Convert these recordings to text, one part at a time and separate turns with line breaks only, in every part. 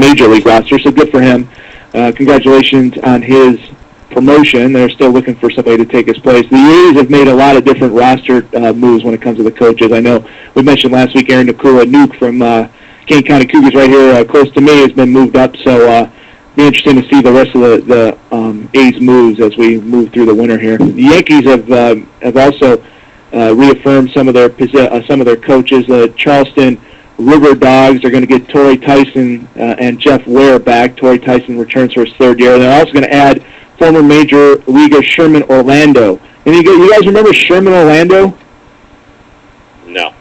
Major League roster, so good for him. Congratulations on his promotion. They're still looking for somebody to take his place. The A's have made a lot of different roster moves when it comes to the coaches. I know we mentioned last week Aaron Nuke from Kane County Cougars right here close to me has been moved up, so be interesting to see the rest of the A's moves as we move through the winter here. The Yankees have also reaffirmed some of their coaches. Charleston River Dogs are going to get Torrey Tyson and Jeff Ware back. Torrey Tyson returns for his third year. They're also going to add former Major Leaguer Sherman Orlando. And you guys remember Sherman Orlando?
No,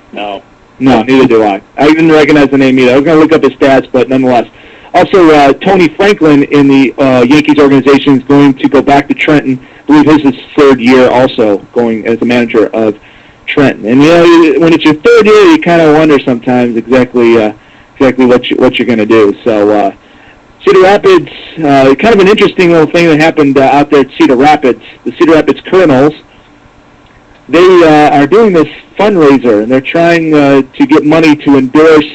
neither do I. I didn't recognize the name either. I was going to look up his stats, but nonetheless. Also, Tony Franklin in the Yankees organization is going to go back to Trenton. I believe his is his third year also going as the manager of Trenton. And, when it's your third year, you kind of wonder sometimes exactly what you're going to do. So Cedar Rapids, kind of an interesting little thing that happened out there at Cedar Rapids. The Cedar Rapids Colonels, they are doing this fundraiser, and they're trying to get money to endorse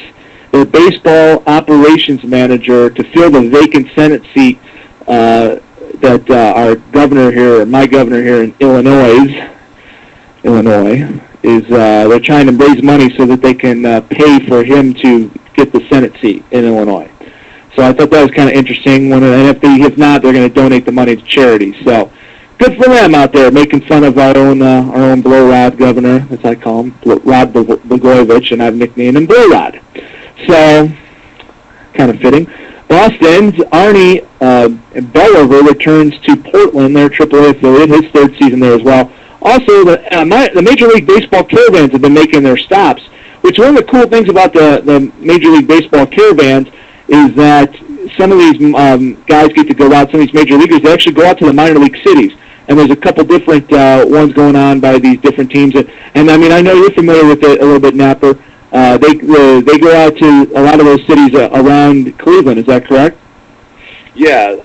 their baseball operations manager to fill the vacant Senate seat that our governor here, my governor here in Illinois, is they're trying to raise money so that they can pay for him to get the Senate seat in Illinois. So I thought that was kind of interesting. And if not, they're going to donate the money to charity. So good for them out there, making fun of our own Blow Rod governor, as I call him, Rod Blagojevich, and I've nicknamed him Blow Rod. So kind of fitting. Boston's Arnie Bellover returns to Portland, their AAA affiliate, his third season there as well. Also, the Major League Baseball caravans have been making their stops, which one of the cool things about the Major League Baseball caravans is that some of these guys get to go out, some of these major leaguers, they actually go out to the minor league cities. And there's a couple different ones going on by these different teams. And I mean, I know you're familiar with it a little bit, Napper. They go out to a lot of those cities around Cleveland. Is that correct?
Yeah.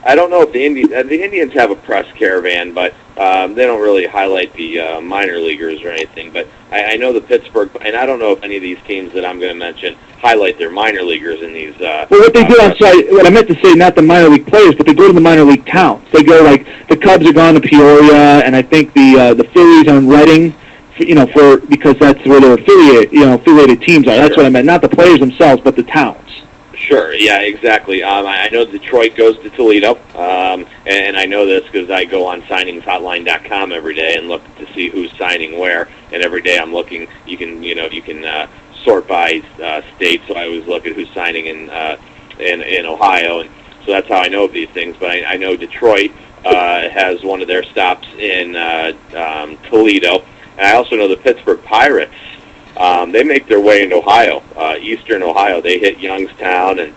I don't know if the Indians have a press caravan, but they don't really highlight the minor leaguers or anything. But I know the Pittsburgh, and I don't know if any of these teams that I'm going to mention highlight their minor leaguers in these.
Well, what they do, I'm sorry, what I meant to say, not the minor league players, but they go to the minor league towns. They go, like, the Cubs are gone to Peoria, and I think the Phillies are in Reading, because that's where their affiliated teams are. That's what I meant, not the players themselves, but the towns.
Sure, yeah, exactly. I know Detroit goes to Toledo, and I know this because I go on signingshotline.com every day and look to see who's signing where, and every day I'm looking, you can sort by state, so I always look at who's signing in Ohio, and so that's how I know of these things. But I know Detroit has one of their stops in Toledo, and I also know the Pittsburgh Pirates. They make their way into Ohio, eastern Ohio. They hit Youngstown, and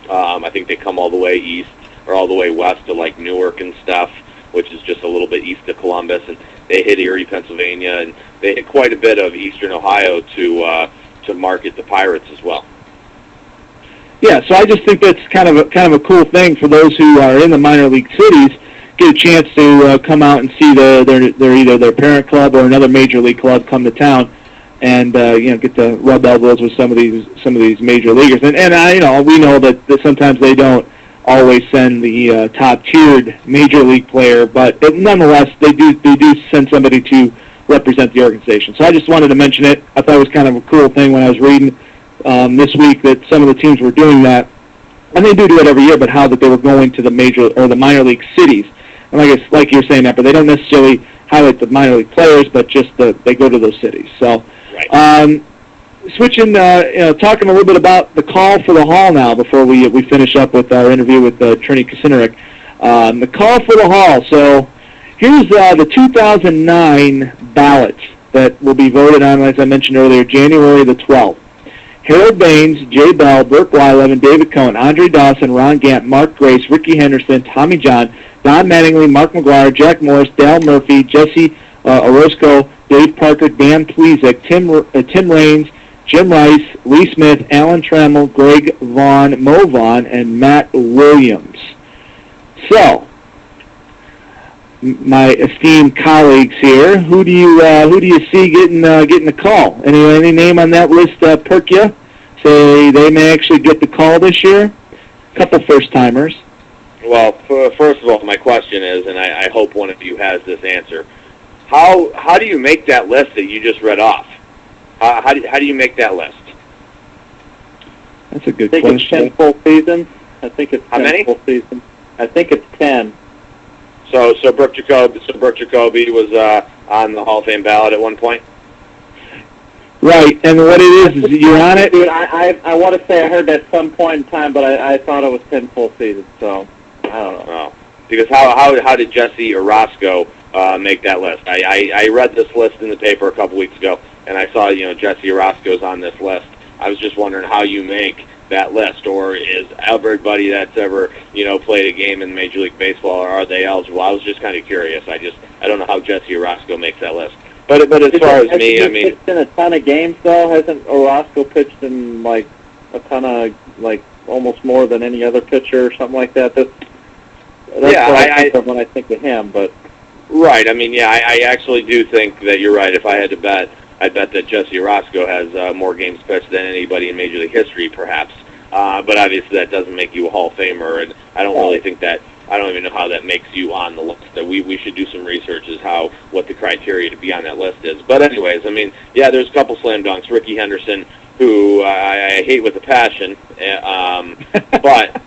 I think they come all the way east or all the way west to like Newark and stuff, which is just a little bit east of Columbus, and they hit Erie, Pennsylvania, and they hit quite a bit of eastern Ohio to market the Pirates as well.
Yeah, so I just think that's kind of a cool thing for those who are in the minor league cities, get a chance to come out and see their either their parent club or another major league club come to town, and get to rub elbows with some of these major leaguers. And we know that sometimes they don't always send the top tiered major league player, but nonetheless they do send somebody to represent the organization. So I just wanted to mention it. I thought it was kind of a cool thing when I was reading this week that some of the teams were doing that, and they do it every year. But how that they were going to the major or the minor league cities, and like you're saying that, but they don't necessarily highlight the minor league players, but just they go to those cities. So.
Right.
Switching, talking a little bit about the call for the Hall now before we finish up with our interview with Trini Kucinarek. The call for the Hall. So here's the 2009 ballot that will be voted on, as I mentioned earlier, January the 12th. Harold Baines, Jay Bell, Burke Weileven, David Cohn, Andre Dawson, Ron Gant, Mark Grace, Ricky Henderson, Tommy John, Don Mattingly, Mark McGuire, Jack Morris, Dale Murphy, Jesse Orozco, Dave Parker, Dan Plesac, Tim Raines, Jim Rice, Lee Smith, Alan Trammell, Greg Vaughn, Mo Vaughn, and Matt Williams. So, my esteemed colleagues here, who do you see getting the call? Any name on that list perk you? say they may actually get the call this year. A couple first-timers.
Well, first of all, my question is, and I hope one of you has this answer, how do you make that list that you just read off? How do you make that list?
That's a good
I think
question.
it's 10 full seasons. I think it's 10
How many?
full seasons. I think it's 10.
So Brooke Jacoby was on the Hall of Fame ballot at one point?
Right, and what it is you're on it.
Dude, I want to say I heard that at some point in time, but I thought it was 10 full seasons, so I don't know.
Oh, because how did Jesse Orozco make that list? I read this list in the paper a couple weeks ago, and I saw Jesse Orozco's on this list. I was just wondering how you make that list, or is everybody that's ever played a game in Major League Baseball, or are they eligible? I was just kind of curious. I don't know how Jesse Orozco makes that list. But as far as me, I mean,
pitched in a ton of games though. Hasn't Orozco pitched in like a ton of almost more than any other pitcher or something like that? That's
yeah,
what I think of when I think of him. But
right, I mean, yeah, I actually do think that you're right. If I had to bet, I'd bet that Jesse Orozco has more games pitched than anybody in Major League history, perhaps. But obviously that doesn't make you a Hall of Famer, and I don't really think that. I don't even know how that makes you on the list. That we should do some research as what the criteria to be on that list is. But anyways, I mean, yeah, there's a couple slam dunks. Ricky Henderson, who I hate with a passion, but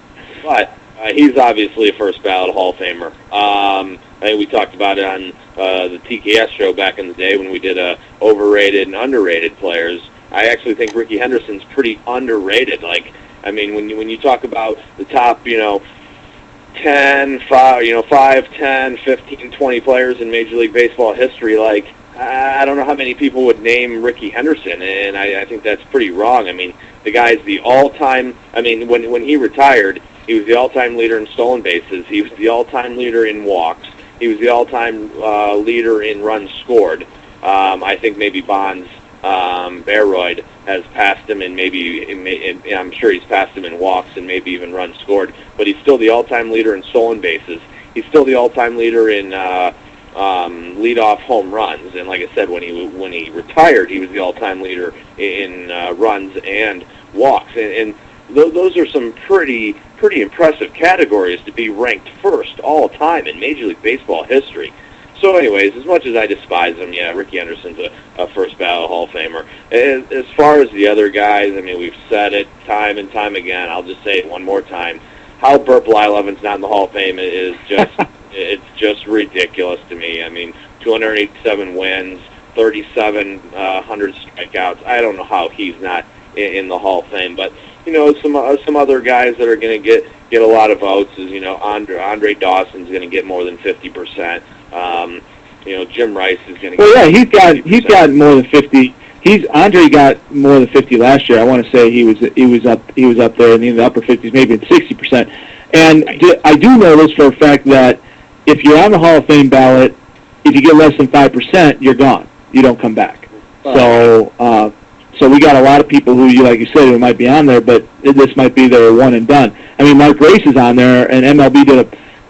he's obviously a first ballot Hall of Famer. I think we talked about it on the TKS show back in the day when we did overrated and underrated players. I actually think Ricky Henderson's pretty underrated. I mean, when you talk about the top, 10, 5, 10, 15, 20 players in Major League Baseball history, I don't know how many people would name Ricky Henderson, and I think that's pretty wrong. I mean, the guy's the all-time, when he retired, he was the all-time leader in stolen bases. He was the all-time leader in walks. He was the all-time leader in runs scored. I think maybe Bonds Baroyd has passed him in I'm sure he's passed him in walks and maybe even runs scored, but he's still the all-time leader in stolen bases. He's still the all-time leader in leadoff home runs, and like I said, when he retired, he was the all-time leader in runs and walks, and those are some pretty impressive categories to be ranked first all time in Major League Baseball history. So anyways, as much as I despise him, yeah, Ricky Henderson's a first ballot Hall of Famer. As far as the other guys, we've said it time and time again. I'll just say it one more time. How Burt Blyleven's not in the Hall of Fame is just it's just ridiculous to me. 287 wins, 3,700 strikeouts. I don't know how he's not in the Hall of Fame, but some other guys that are going to get a lot of votes is Andre Dawson's going to get more than 50%. Jim Rice is going to.
Well, yeah, he's got more than 50. Andre got more than 50 last year. I want to say he was up there in the upper 50s, maybe at 60%. And I do know this for a fact that if you're on the Hall of Fame ballot, if you get less than 5%, you're gone. You don't come back. So we got a lot of people who, like you said, who might be on there, but this might be their one and done. Mark Grace is on there, and MLB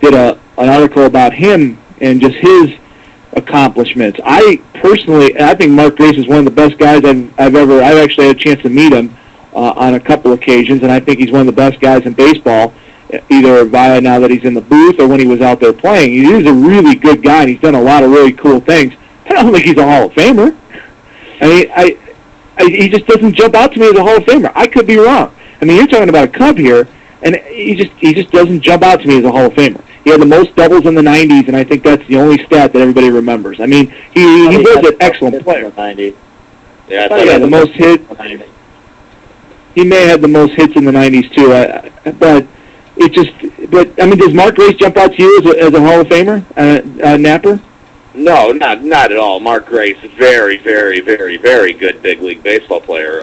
did an article about him and just his accomplishments. I think Mark Grace is one of the best guys I've actually had a chance to meet him on a couple occasions, and I think he's one of the best guys in baseball, either via now that he's in the booth or when he was out there playing. He's a really good guy, and he's done a lot of really cool things. I don't think he's a Hall of Famer. He just doesn't jump out to me as a Hall of Famer. I could be wrong. You're talking about a Cub here, and he just doesn't jump out to me as a Hall of Famer. He had the most doubles in the 90s, and I think that's the only stat that everybody remembers. He was an excellent player.
Yeah,
He had the most hits. He may have the most hits in the 90s too. Does Mark Grace jump out to you as a Hall of Famer, Napper?
No, not at all. Mark Grace, very, very, very, very good big league baseball player.